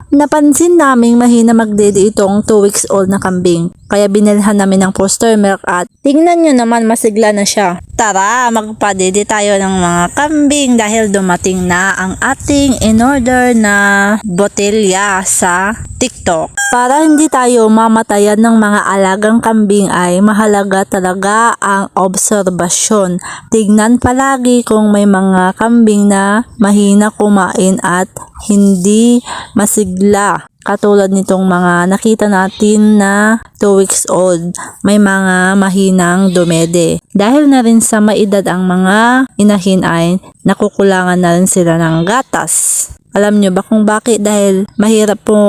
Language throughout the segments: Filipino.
Napansin naming mahina magdede itong 2 weeks old na kambing. Kaya binilhan namin ng foster milk at tingnan nyo naman masigla na siya. Tara, magpadede tayo ng mga kambing dahil dumating na ang ating in-order na botelya sa TikTok. Para hindi tayo mamatayan ng mga alagang kambing ay mahalaga talaga ang obserbasyon. Tignan palagi kung may mga kambing na mahina kumain at hindi masigla. Katulad nitong mga nakita natin na 2 weeks old, may mga mahinang dumede. Dahil na rin sa maedad ang mga inahin ay nakukulangan na rin sila ng gatas. Alam nyo ba kung bakit? Dahil mahirap po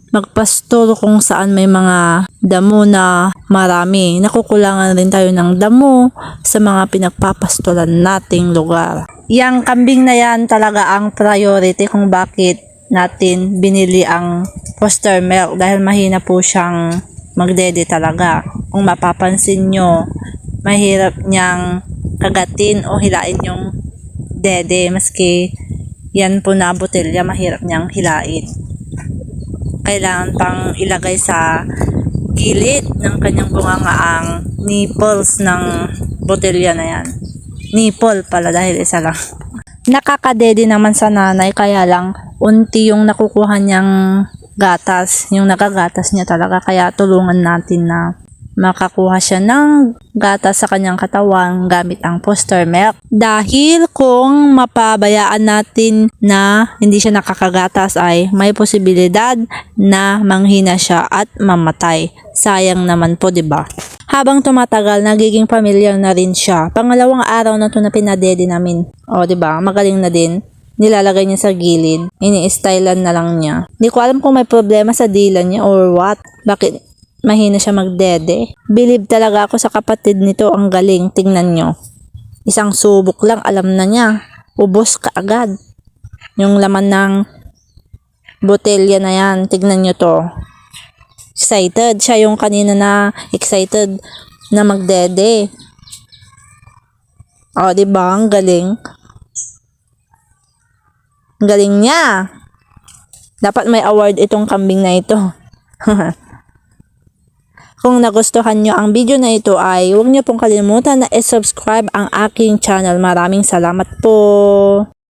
magpastor kung saan may mga damo na marami. Nakukulangan rin tayo ng damo sa mga pinagpapastoran nating lugar. Yang kambing na yan talaga ang priority kung bakit natin binili ang foster milk dahil mahina po siyang magdede talaga. Kung mapapansin nyo, mahirap niyang kagatin o hilain yung dede maski yan po na botelya, mahirap niyang hilain. Kailangan pang ilagay sa gilid ng kanyang bunganga ang nipples ng botelya na yan. Nipple pala dahil isa lang. Nakakadede naman sa nanay kaya lang unti yung nakukuha niyang gatas, yung nagagatas niya talaga, kaya tulungan natin na makakuha siya ng gatas sa kanyang katawan gamit ang foster milk. Dahil kung mapabayaan natin na hindi siya nakakagatas ay may posibilidad na manghina siya at mamatay. Sayang naman po, 'di ba? Habang tumatagal, nagiging familiar na rin siya. Pangalawang araw na ito na pinadede namin. O, 'di ba? Magaling na din. Nilalagay niya sa gilid. Ini-stylean na lang niya. Hindi ko alam kung may problema sa dila niya or what. Bakit mahina siya magdede? Believe talaga ako sa kapatid nito. Ang galing. Tingnan nyo. Isang subok lang, alam na niya. Ubos ka agad. Yung laman ng botelya na yan. Tingnan nyo to. Excited. Siya yung kanina na excited na magdede. O, diba? Ang galing. Ang galing niya. Dapat may award itong kambing na ito. Kung nagustuhan nyo ang video na ito ay huwag nyo pong kalimutan na i-subscribe ang aking channel. Maraming salamat po.